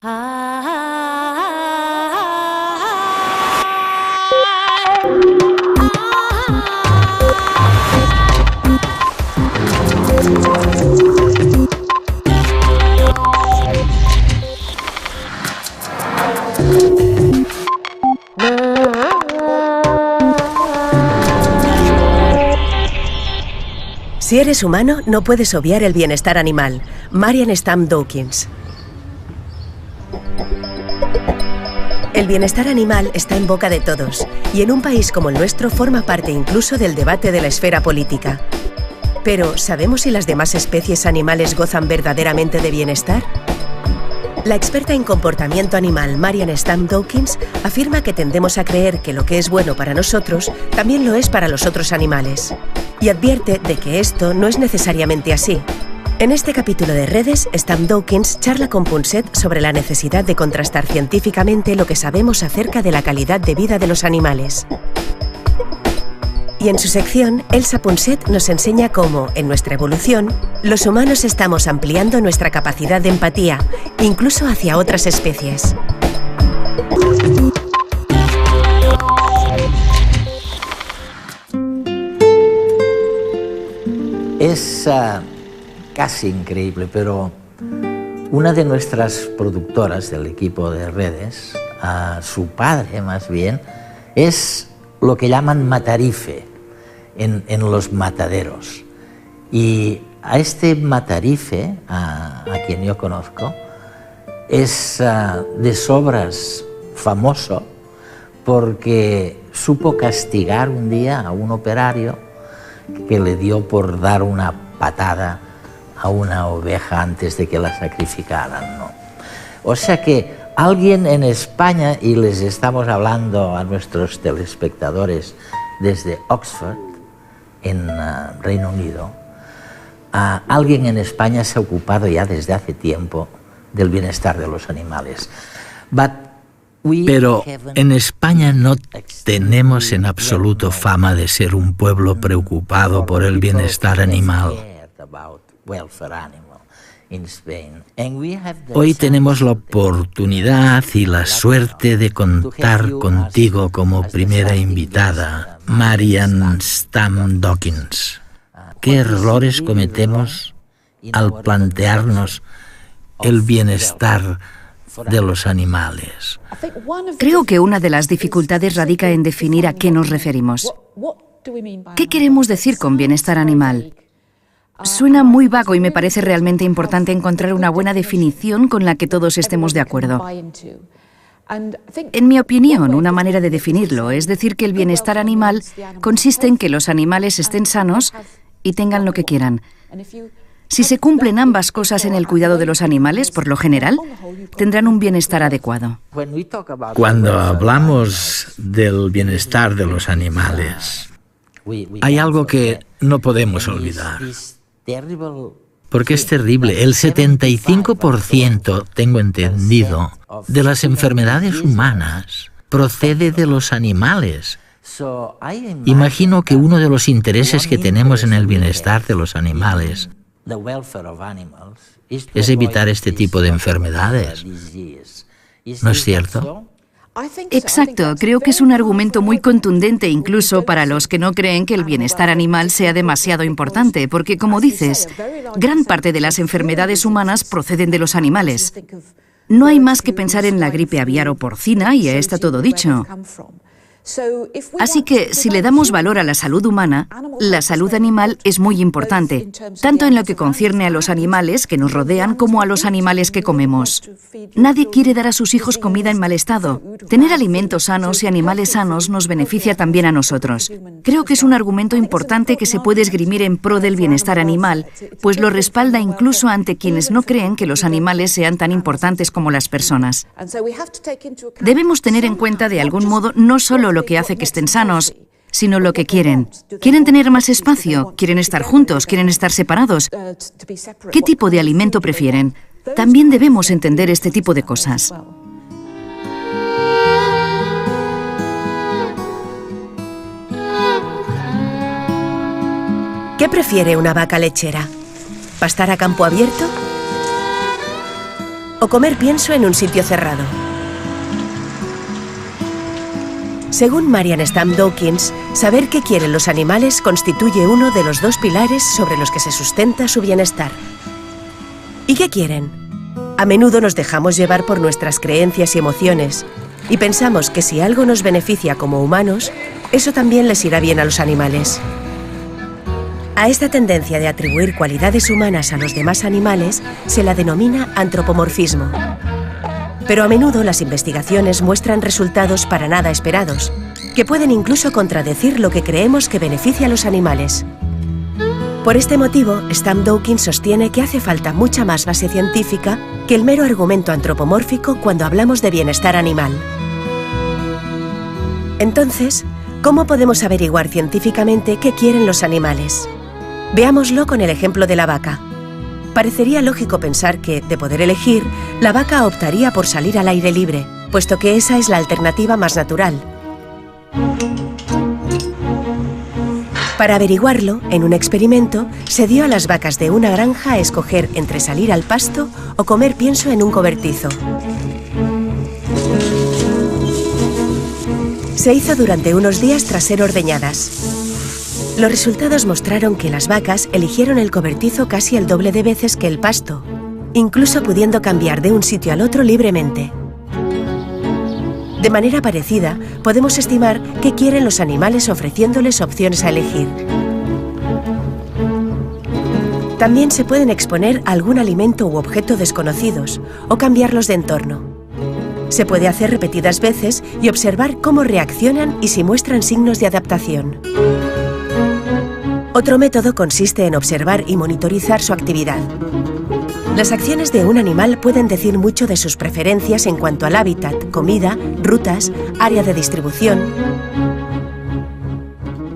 Si eres humano, no puedes obviar el bienestar animal. Marian Stam Dawkins. El bienestar animal está en boca de todos, y en un país como el nuestro forma parte incluso del debate de la esfera política. Pero, ¿sabemos si las demás especies animales gozan verdaderamente de bienestar? La experta en comportamiento animal Marian Stam Dawkins afirma que tendemos a creer que lo que es bueno para nosotros también lo es para los otros animales. Y advierte de que esto no es necesariamente así. En este capítulo de Redes, Stam Dawkins charla con Punset sobre la necesidad de contrastar científicamente lo que sabemos acerca de la calidad de vida de los animales. Y en su sección, Elsa Punset nos enseña cómo, en nuestra evolución, los humanos estamos ampliando nuestra capacidad de empatía, incluso hacia otras especies. Es casi increíble, pero una de nuestras productoras del equipo de Redes, su padre más bien, es lo que llaman matarife en los mataderos. Y a este matarife, a quien yo conozco, es de sobras famoso porque supo castigar un día a un operario que le dio por dar una patada a una oveja antes de que la sacrificaran, ¿no? O sea que alguien en España, y les estamos hablando a nuestros telespectadores desde Oxford, en Reino Unido, alguien en España se ha ocupado ya desde hace tiempo del bienestar de los animales. Pero en España no tenemos en absoluto fama de ser un pueblo preocupado por el bienestar animal. Hoy tenemos la oportunidad y la suerte de contar contigo como primera invitada, Marian Stam Dawkins. ¿Qué errores cometemos al plantearnos el bienestar de los animales? Creo que una de las dificultades radica en definir a qué nos referimos. ¿Qué queremos decir con bienestar animal? Suena muy vago y me parece realmente importante encontrar una buena definición con la que todos estemos de acuerdo. En mi opinión, una manera de definirlo es decir que el bienestar animal consiste en que los animales estén sanos y tengan lo que quieran. Si se cumplen ambas cosas en el cuidado de los animales, por lo general, tendrán un bienestar adecuado. Cuando hablamos del bienestar de los animales, hay algo que no podemos olvidar, porque es terrible. El 75%, tengo entendido, de las enfermedades humanas procede de los animales. Imagino que uno de los intereses que tenemos en el bienestar de los animales es evitar este tipo de enfermedades. ¿No es cierto? Exacto, creo que es un argumento muy contundente incluso para los que no creen que el bienestar animal sea demasiado importante, porque como dices, gran parte de las enfermedades humanas proceden de los animales. No hay más que pensar en la gripe aviar o porcina y ya está todo dicho. Así que, si le damos valor a la salud humana, la salud animal es muy importante, tanto en lo que concierne a los animales que nos rodean como a los animales que comemos. Nadie quiere dar a sus hijos comida en mal estado. Tener alimentos sanos y animales sanos nos beneficia también a nosotros. Creo que es un argumento importante que se puede esgrimir en pro del bienestar animal, pues lo respalda incluso ante quienes no creen que los animales sean tan importantes como las personas. Debemos tener en cuenta de algún modo no solo lo que hace que estén sanos, sino lo que quieren. ¿Quieren tener más espacio? ¿Quieren estar juntos? ¿Quieren estar separados? ¿Qué tipo de alimento prefieren? También debemos entender este tipo de cosas. ¿Qué prefiere una vaca lechera? ¿Pastar a campo abierto o comer pienso en un sitio cerrado. Según Marian Stamp Dawkins, saber qué quieren los animales constituye uno de los dos pilares sobre los que se sustenta su bienestar. ¿Y qué quieren? A menudo nos dejamos llevar por nuestras creencias y emociones y pensamos que si algo nos beneficia como humanos, eso también les irá bien a los animales. A esta tendencia de atribuir cualidades humanas a los demás animales se la denomina antropomorfismo. Pero a menudo las investigaciones muestran resultados para nada esperados, que pueden incluso contradecir lo que creemos que beneficia a los animales. Por este motivo, Stamp Dawkins sostiene que hace falta mucha más base científica que el mero argumento antropomórfico cuando hablamos de bienestar animal. Entonces, ¿cómo podemos averiguar científicamente qué quieren los animales? Veámoslo con el ejemplo de la vaca. Parecería lógico pensar que, de poder elegir, la vaca optaría por salir al aire libre, puesto que esa es la alternativa más natural. Para averiguarlo, en un experimento, se dio a las vacas de una granja a escoger entre salir al pasto o comer pienso en un cobertizo. Se hizo durante unos días tras ser ordeñadas. Los resultados mostraron que las vacas eligieron el cobertizo casi el doble de veces que el pasto, incluso pudiendo cambiar de un sitio al otro libremente. De manera parecida, podemos estimar qué quieren los animales ofreciéndoles opciones a elegir. También se pueden exponer a algún alimento u objeto desconocidos o cambiarlos de entorno. Se puede hacer repetidas veces y observar cómo reaccionan y si muestran signos de adaptación. Otro método consiste en observar y monitorizar su actividad. Las acciones de un animal pueden decir mucho de sus preferencias en cuanto al hábitat, comida, rutas, área de distribución.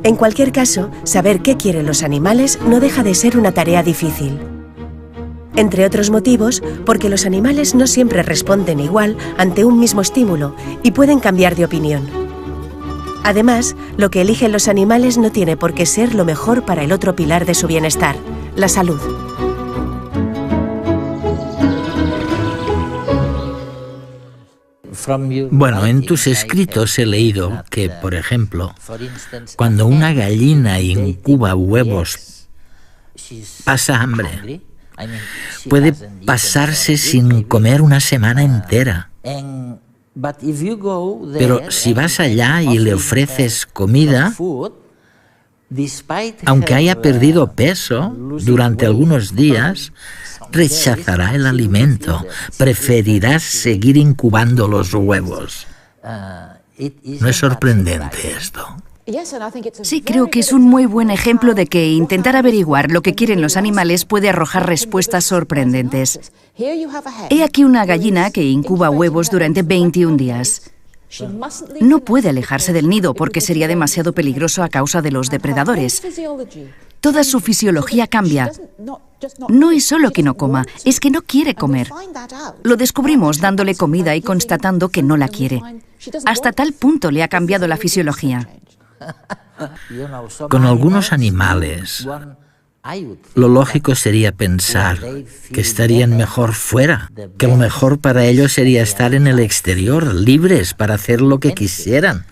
En cualquier caso, saber qué quieren los animales no deja de ser una tarea difícil. Entre otros motivos, porque los animales no siempre responden igual ante un mismo estímulo y pueden cambiar de opinión. Además, lo que eligen los animales no tiene por qué ser lo mejor para el otro pilar de su bienestar, la salud. Bueno, en tus escritos he leído que, por ejemplo, cuando una gallina incuba huevos, pasa hambre. Puede pasarse sin comer una semana entera. Pero si vas allá y le ofreces comida, aunque haya perdido peso durante algunos días, rechazará el alimento, preferirá seguir incubando los huevos. ¿No es sorprendente esto? Sí, creo que es un muy buen ejemplo de que intentar averiguar lo que quieren los animales puede arrojar respuestas sorprendentes. He aquí una gallina que incuba huevos durante 21 días. No puede alejarse del nido porque sería demasiado peligroso a causa de los depredadores. Toda su fisiología cambia. No es solo que no coma, es que no quiere comer. Lo descubrimos dándole comida y constatando que no la quiere. Hasta tal punto le ha cambiado la fisiología. Con algunos animales, lo lógico sería pensar que estarían mejor fuera, que lo mejor para ellos sería estar en el exterior, libres para hacer lo que quisieran.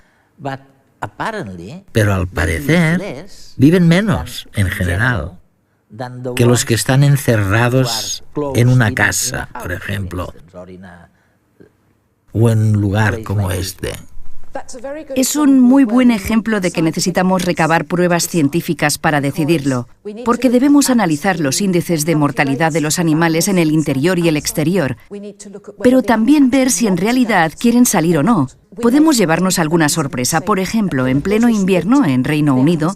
Pero al parecer, viven menos, en general, que los que están encerrados en una casa, por ejemplo, o en un lugar como este. Es un muy buen ejemplo de que necesitamos recabar pruebas científicas para decidirlo, porque debemos analizar los índices de mortalidad de los animales en el interior y el exterior, pero también ver si en realidad quieren salir o no. Podemos llevarnos alguna sorpresa. Por ejemplo, en pleno invierno, en Reino Unido,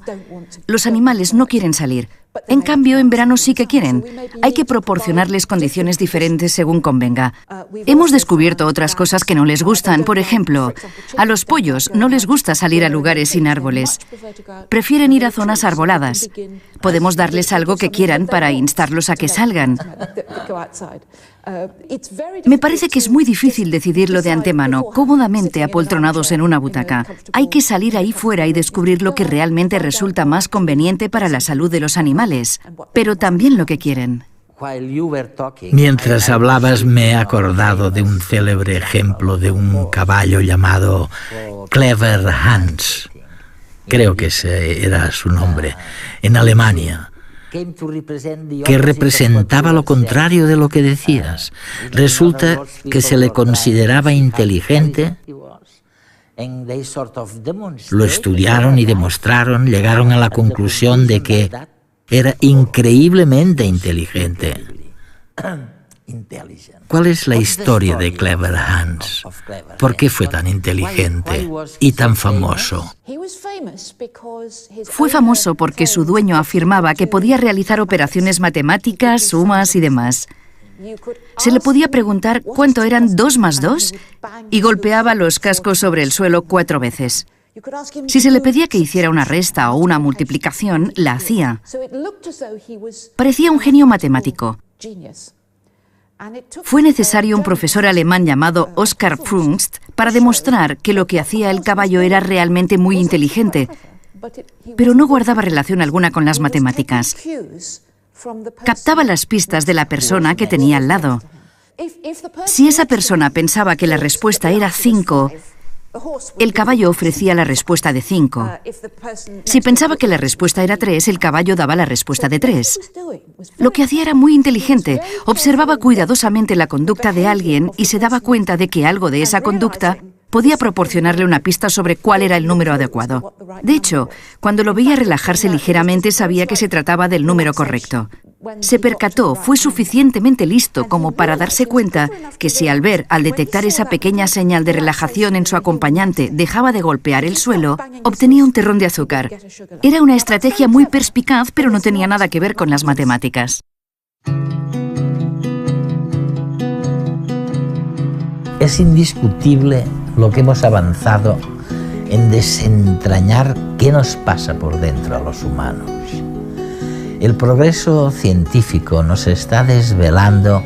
los animales no quieren salir. En cambio, en verano sí que quieren. Hay que proporcionarles condiciones diferentes según convenga. Hemos descubierto otras cosas que no les gustan. Por ejemplo, a los pollos no les gusta salir a lugares sin árboles. Prefieren ir a zonas arboladas. Podemos darles algo que quieran para instarlos a que salgan. Me parece que es muy difícil decidirlo de antemano, cómodamente apoltronados en una butaca. Hay que salir ahí fuera y descubrir lo que realmente resulta más conveniente para la salud de los animales, pero también lo que quieren. Mientras hablabas me he acordado de un célebre ejemplo de un caballo llamado Clever Hans, creo que ese era su nombre, en Alemania, que representaba lo contrario de lo que decías. Resulta que se le consideraba inteligente. Lo estudiaron y demostraron, llegaron a la conclusión de que era increíblemente inteligente. ¿Cuál es la historia de Clever Hans? ¿Por qué fue tan inteligente y tan famoso? Fue famoso porque su dueño afirmaba que podía realizar operaciones matemáticas, sumas y demás. Se le podía preguntar cuánto eran 2 más 2 y golpeaba los cascos sobre el suelo 4 veces. Si se le pedía que hiciera una resta o una multiplicación, la hacía. Parecía un genio matemático. Fue necesario un profesor alemán llamado Oskar Pfungst para demostrar que lo que hacía el caballo era realmente muy inteligente, pero no guardaba relación alguna con las matemáticas. Captaba las pistas de la persona que tenía al lado. Si esa persona pensaba que la respuesta era 5, el caballo ofrecía la respuesta de 5. Si pensaba que la respuesta era 3, el caballo daba la respuesta de 3. Lo que hacía era muy inteligente. Observaba cuidadosamente la conducta de alguien y se daba cuenta de que algo de esa conducta podía proporcionarle una pista sobre cuál era el número adecuado. De hecho, cuando lo veía relajarse ligeramente, sabía que se trataba del número correcto. Se percató, fue suficientemente listo como para darse cuenta que si al detectar esa pequeña señal de relajación en su acompañante, dejaba de golpear el suelo, obtenía un terrón de azúcar. Era una estrategia muy perspicaz, pero no tenía nada que ver con las matemáticas. Es indiscutible lo que hemos avanzado en desentrañar qué nos pasa por dentro a los humanos. El progreso científico nos está desvelando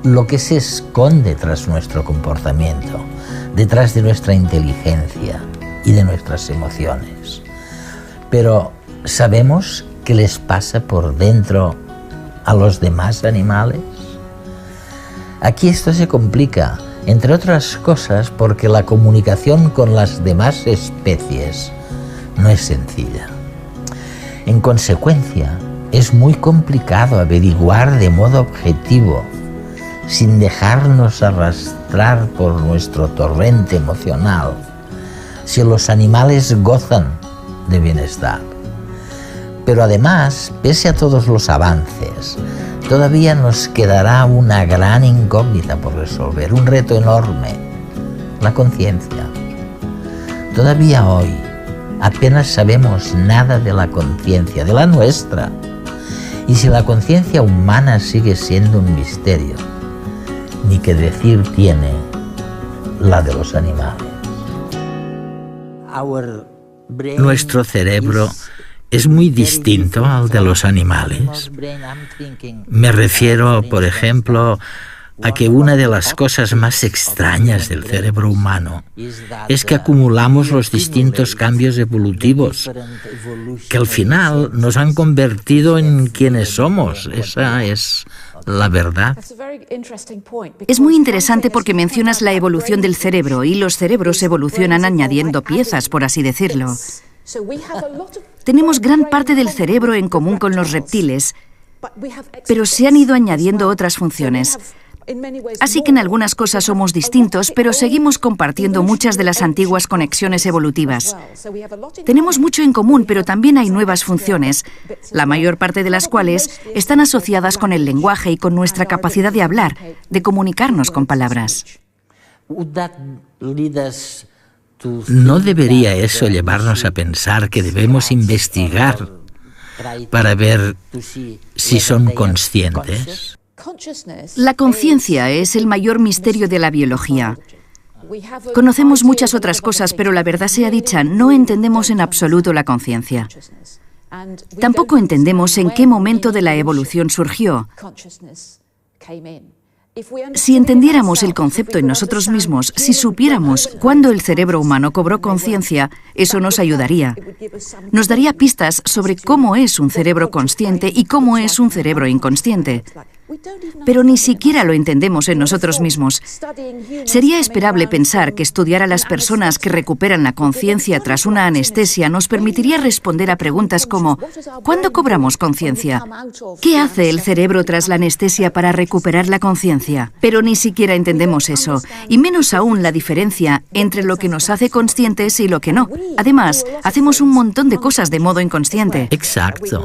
lo que se esconde tras nuestro comportamiento, detrás de nuestra inteligencia y de nuestras emociones. Pero ¿sabemos qué les pasa por dentro a los demás animales? Aquí esto se complica, entre otras cosas porque la comunicación con las demás especies no es sencilla. En consecuencia, es muy complicado averiguar de modo objetivo, sin dejarnos arrastrar por nuestro torrente emocional, si los animales gozan de bienestar. Pero además, pese a todos los avances, todavía nos quedará una gran incógnita por resolver, un reto enorme: la conciencia. Todavía hoy apenas sabemos nada de la conciencia, de la nuestra. Y si la conciencia humana sigue siendo un misterio, ni qué decir tiene la de los animales. Nuestro cerebro es muy distinto al de los animales. Me refiero, por ejemplo, a que una de las cosas más extrañas del cerebro humano es que acumulamos los distintos cambios evolutivos, que al final nos han convertido en quienes somos. Esa es la verdad. Es muy interesante porque mencionas la evolución del cerebro, y los cerebros evolucionan añadiendo piezas, por así decirlo. Tenemos gran parte del cerebro en común con los reptiles, pero se han ido añadiendo otras funciones. Así que en algunas cosas somos distintos, pero seguimos compartiendo muchas de las antiguas conexiones evolutivas. Tenemos mucho en común, pero también hay nuevas funciones, la mayor parte de las cuales están asociadas con el lenguaje y con nuestra capacidad de hablar, de comunicarnos con palabras. ¿No debería eso llevarnos a pensar que debemos investigar para ver si son conscientes? La conciencia es el mayor misterio de la biología. Conocemos muchas otras cosas, pero la verdad sea dicha, no entendemos en absoluto la conciencia. Tampoco entendemos en qué momento de la evolución surgió. Si entendiéramos el concepto en nosotros mismos, si supiéramos cuándo el cerebro humano cobró conciencia, eso nos ayudaría. Nos daría pistas sobre cómo es un cerebro consciente y cómo es un cerebro inconsciente. Pero ni siquiera lo entendemos en nosotros mismos. Sería esperable pensar que estudiar a las personas que recuperan la conciencia tras una anestesia nos permitiría responder a preguntas como ¿cuándo cobramos conciencia? ¿Qué hace el cerebro tras la anestesia para recuperar la conciencia? Pero ni siquiera entendemos eso, y menos aún la diferencia entre lo que nos hace conscientes y lo que no. Además, hacemos un montón de cosas de modo inconsciente. Exacto.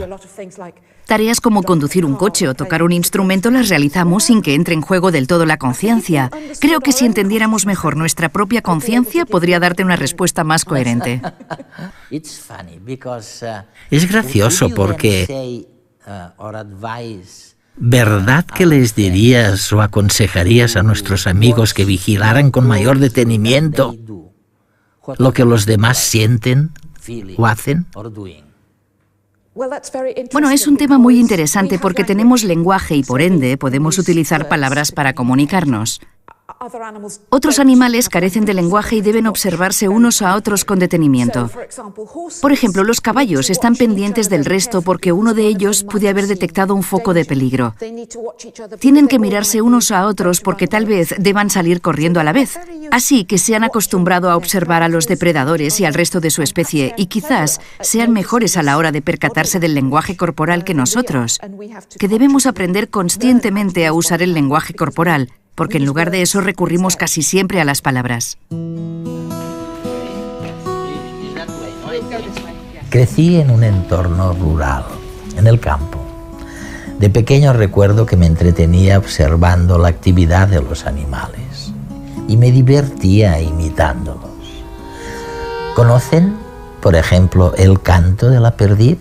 Tareas como conducir un coche o tocar un instrumento las realizamos sin que entre en juego del todo la conciencia. Creo que si entendiéramos mejor nuestra propia conciencia, podría darte una respuesta más coherente. Es gracioso porque... ¿Verdad que les dirías o aconsejarías a nuestros amigos que vigilaran con mayor detenimiento lo que los demás sienten o hacen? Bueno, es un tema muy interesante porque tenemos lenguaje y por ende podemos utilizar palabras para comunicarnos. Otros animales carecen de lenguaje y deben observarse unos a otros con detenimiento. Por ejemplo, los caballos están pendientes del resto porque uno de ellos puede haber detectado un foco de peligro. Tienen que mirarse unos a otros porque tal vez deban salir corriendo a la vez. Así que se han acostumbrado a observar a los depredadores y al resto de su especie y quizás sean mejores a la hora de percatarse del lenguaje corporal que nosotros, que debemos aprender conscientemente a usar el lenguaje corporal, porque en lugar de eso recurrimos casi siempre a las palabras. Crecí en un entorno rural, en el campo. De pequeño recuerdo que me entretenía observando la actividad de los animales y me divertía imitándolos. ¿Conocen, por ejemplo, el canto de la perdiz?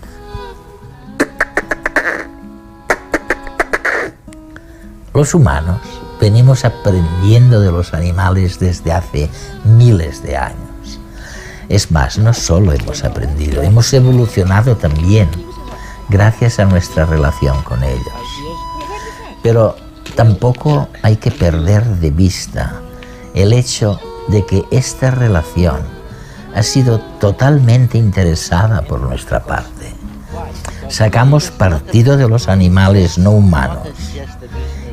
Los humanos venimos aprendiendo de los animales desde hace miles de años. Es más, no solo hemos aprendido, hemos evolucionado también gracias a nuestra relación con ellos. Pero tampoco hay que perder de vista el hecho de que esta relación ha sido totalmente interesada por nuestra parte. Sacamos partido de los animales no humanos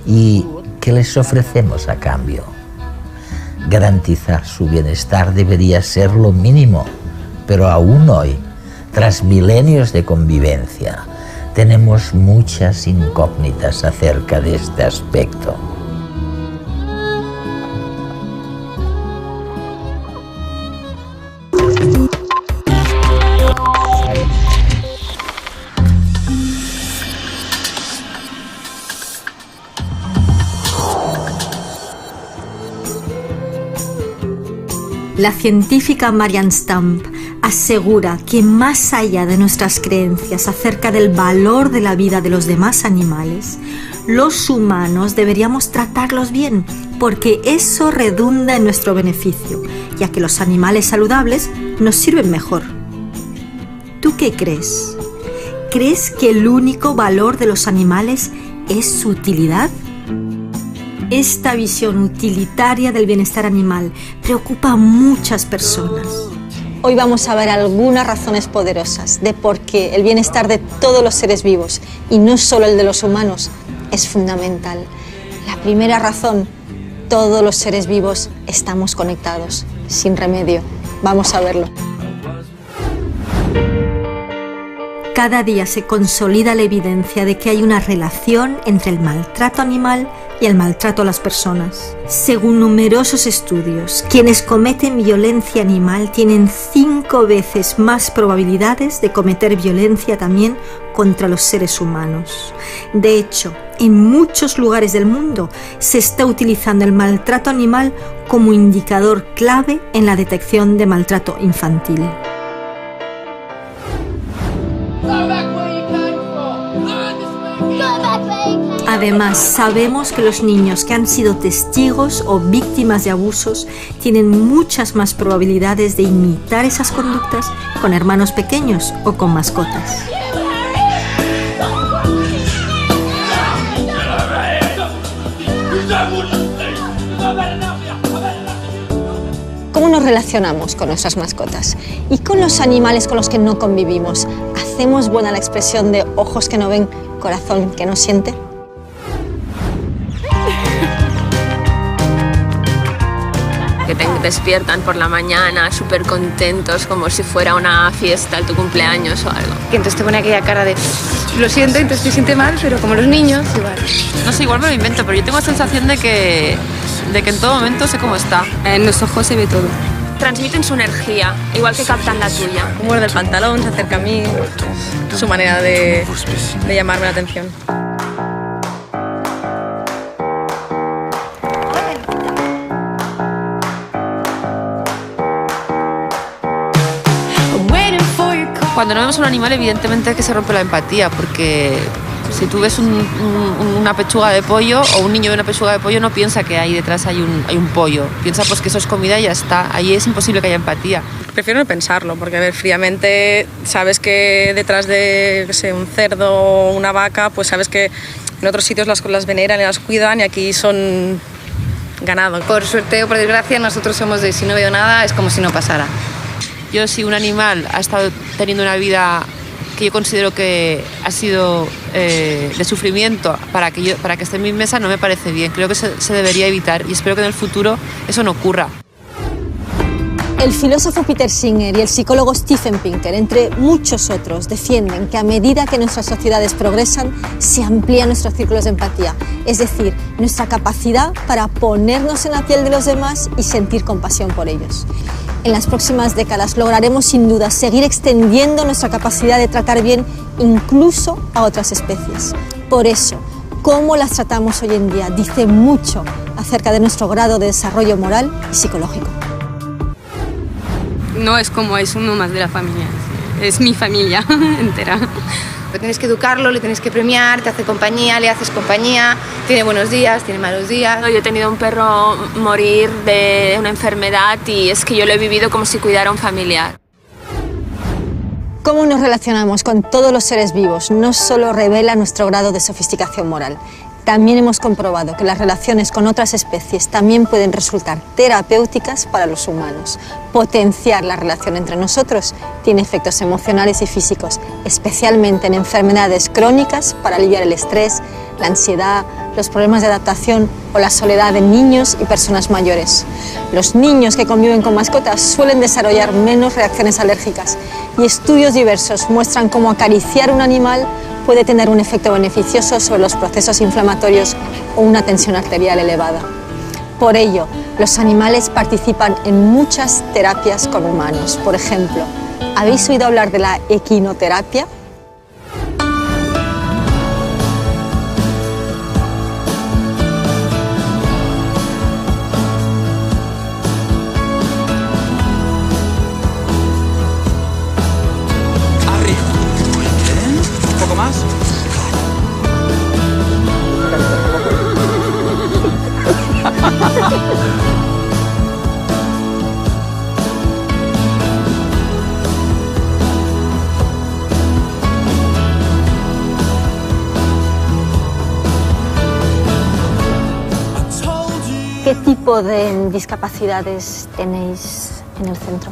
y ¿qué les ofrecemos a cambio? Garantizar su bienestar debería ser lo mínimo, pero aún hoy, tras milenios de convivencia, tenemos muchas incógnitas acerca de este aspecto. La científica Marianne Stamp asegura que más allá de nuestras creencias acerca del valor de la vida de los demás animales, los humanos deberíamos tratarlos bien, porque eso redunda en nuestro beneficio, ya que los animales saludables nos sirven mejor. ¿Tú qué crees? ¿Crees que el único valor de los animales es su utilidad? Esta visión utilitaria del bienestar animal preocupa a muchas personas. Hoy vamos a ver algunas razones poderosas de por qué el bienestar de todos los seres vivos, y no solo el de los humanos, es fundamental. La primera razón, todos los seres vivos estamos conectados, sin remedio. Vamos a verlo. Cada día se consolida la evidencia de que hay una relación entre el maltrato animal y el maltrato a las personas. Según numerosos estudios, quienes cometen violencia animal tienen 5 veces más probabilidades de cometer violencia también contra los seres humanos. De hecho, en muchos lugares del mundo se está utilizando el maltrato animal como indicador clave en la detección de maltrato infantil. Además, sabemos que los niños que han sido testigos o víctimas de abusos tienen muchas más probabilidades de imitar esas conductas con hermanos pequeños o con mascotas. nos relacionamos con nuestras mascotas? Y con los animales con los que no convivimos, ¿hacemos buena la expresión de ojos que no ven, corazón que no siente? Que te despiertan por la mañana súper contentos, como si fuera una fiesta, tu cumpleaños o algo. Que entonces te pone aquella cara de lo siento, entonces te siente mal, pero como los niños, igual. No sé, igual me lo invento, pero yo tengo la sensación de que en todo momento sé cómo está. En los ojos se ve todo. Transmiten su energía, igual que captan la tuya. Muerde el pantalón, se acerca a mí, su manera de llamarme la atención. Cuando no vemos un animal, evidentemente que se rompe la empatía, porque si tú ves una pechuga de pollo o un niño ve una pechuga de pollo, no piensa que ahí detrás hay un pollo. Piensa pues que eso es comida y ya está. Ahí es imposible que haya empatía. Prefiero no pensarlo, porque a ver, fríamente sabes que detrás de, no sé, un cerdo o una vaca, pues sabes que en otros sitios las veneran y las cuidan y aquí son ganado. Por suerte o por desgracia, nosotros somos de si no veo nada, es como si no pasara. Yo, si un animal ha estado teniendo una vida que yo considero que ha sido de sufrimiento para que esté en mi mesa, no me parece bien. Creo que se debería evitar y espero que en el futuro eso no ocurra. El filósofo Peter Singer y el psicólogo Steven Pinker, entre muchos otros, defienden que a medida que nuestras sociedades progresan, se amplían nuestros círculos de empatía, es decir, nuestra capacidad para ponernos en la piel de los demás y sentir compasión por ellos. En las próximas décadas lograremos sin duda seguir extendiendo nuestra capacidad de tratar bien incluso a otras especies. Por eso, cómo las tratamos hoy en día dice mucho acerca de nuestro grado de desarrollo moral y psicológico. No es como es uno más de la familia, es mi familia entera. Tienes que educarlo, le tienes que premiar, te hace compañía, le haces compañía, tiene buenos días, tiene malos días. Yo he tenido un perro morir de una enfermedad y es que yo lo he vivido como si cuidara a un familiar. Cómo nos relacionamos con todos los seres vivos no solo revela nuestro grado de sofisticación moral, también hemos comprobado que las relaciones con otras especies también pueden resultar terapéuticas para los humanos. Potenciar la relación entre nosotros tiene efectos emocionales y físicos, especialmente en enfermedades crónicas para aliviar el estrés, la ansiedad, los problemas de adaptación o la soledad en niños y personas mayores. Los niños que conviven con mascotas suelen desarrollar menos reacciones alérgicas y estudios diversos muestran cómo acariciar un animal puede tener un efecto beneficioso sobre los procesos inflamatorios o una tensión arterial elevada. Por ello, los animales participan en muchas terapias con humanos. Por ejemplo, ¿habéis oído hablar de la equinoterapia? ¿Qué tipo de discapacidades tenéis en el centro?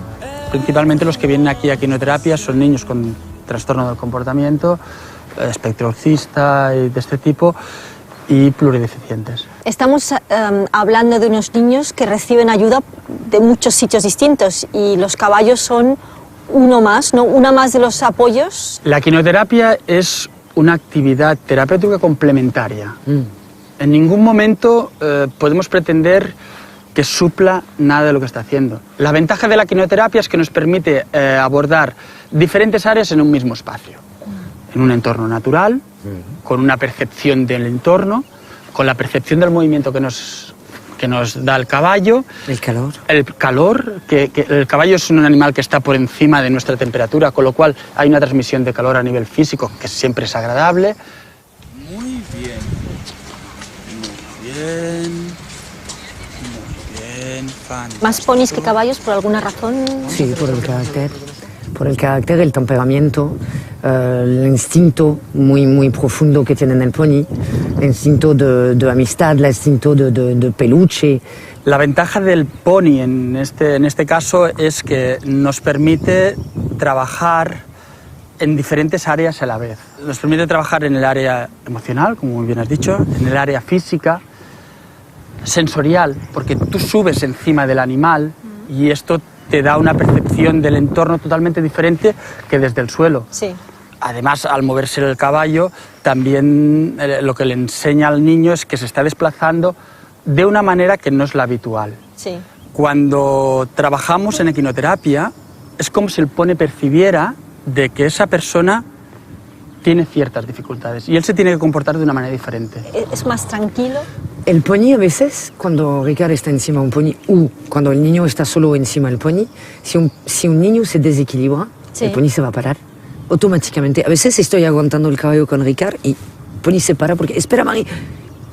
Principalmente los que vienen aquí a equinoterapia son niños con trastorno del comportamiento, espectro autista y de este tipo, y plurideficientes. Estamos hablando de unos niños que reciben ayuda de muchos sitios distintos y los caballos son uno más, ¿no? Una más de los apoyos. La equinoterapia es una actividad terapéutica complementaria. En ningún momento podemos pretender que supla nada de lo que está haciendo. La ventaja de la equinoterapia es que nos permite abordar diferentes áreas en un mismo espacio. En un entorno natural, con una percepción del entorno, con la percepción del movimiento que nos da el caballo. El calor. El calor, que el caballo es un animal que está por encima de nuestra temperatura, con lo cual hay una transmisión de calor a nivel físico que siempre es agradable. Muy bien. Muy bien. Fantástico. ¿Más ponis que caballos por alguna razón? Sí, por el carácter, el temperamento. el instinto muy profundo que tiene el pony, el instinto de amistad, el instinto de peluche. La ventaja del pony en este caso es que nos permite trabajar en diferentes áreas a la vez. Nos permite trabajar en el área emocional, como muy bien has dicho, en el área física, sensorial, porque tú subes encima del animal y esto te da una percepción del entorno totalmente diferente que desde el suelo. Sí. Además, al moverse el caballo, también lo que le enseña al niño es que se está desplazando de una manera que no es la habitual. Sí. Cuando trabajamos en equinoterapia, es como si el pony percibiera de que esa persona tiene ciertas dificultades y él se tiene que comportar de una manera diferente. ¿Es más tranquilo? El pony a veces, cuando Ricard está encima de un pony o cuando el niño está solo encima del pony, si un niño se desequilibra, sí, el pony se va a parar automáticamente. A veces estoy aguantando el caballo con Ricard y el pony se para porque, espera Marie,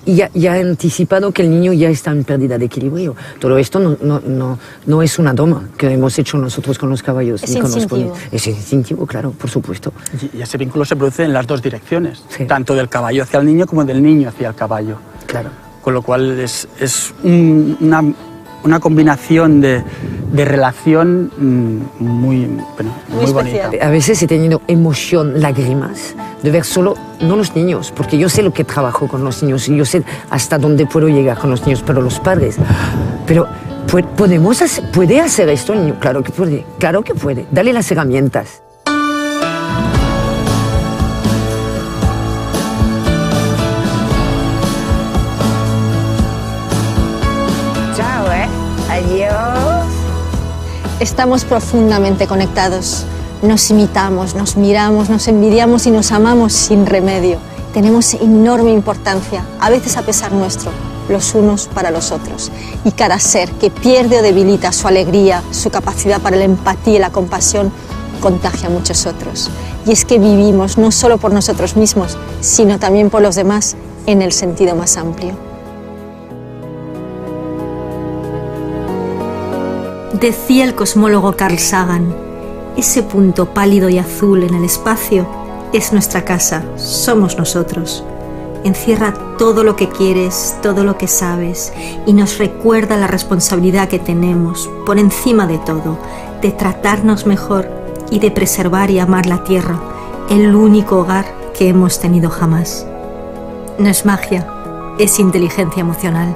y ya ha anticipado que el niño ya está en pérdida de equilibrio. Todo esto no es una doma que hemos hecho nosotros con los caballos. Es ni con instintivo. los ponies. Es instintivo, claro, por supuesto. Y ese vínculo se produce en las dos direcciones, sí, tanto del caballo hacia el niño como del niño hacia el caballo. Claro. Con lo cual es una combinación de relación muy bonita. A veces he tenido emoción, lágrimas, de ver solo, no los niños, porque yo sé lo que trabajo con los niños y yo sé hasta dónde puedo llegar con los niños, pero los padres. Pero, ¿puede hacer esto el niño? Claro que puede. Dale las herramientas. Adiós. Estamos profundamente conectados. Nos imitamos, nos miramos, nos envidiamos y nos amamos sin remedio. Tenemos enorme importancia, a veces a pesar nuestro, los unos para los otros. Y cada ser que pierde o debilita su alegría, su capacidad para la empatía y la compasión, contagia a muchos otros. Y es que vivimos no solo por nosotros mismos, sino también por los demás en el sentido más amplio. Decía el cosmólogo Carl Sagan, ese punto pálido y azul en el espacio es nuestra casa, somos nosotros. Encierra todo lo que quieres, todo lo que sabes y nos recuerda la responsabilidad que tenemos, por encima de todo, de tratarnos mejor y de preservar y amar la tierra, el único hogar que hemos tenido jamás. No es magia, es inteligencia emocional.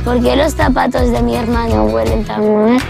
¿Por qué los zapatos de mi hermano huelen tan mal?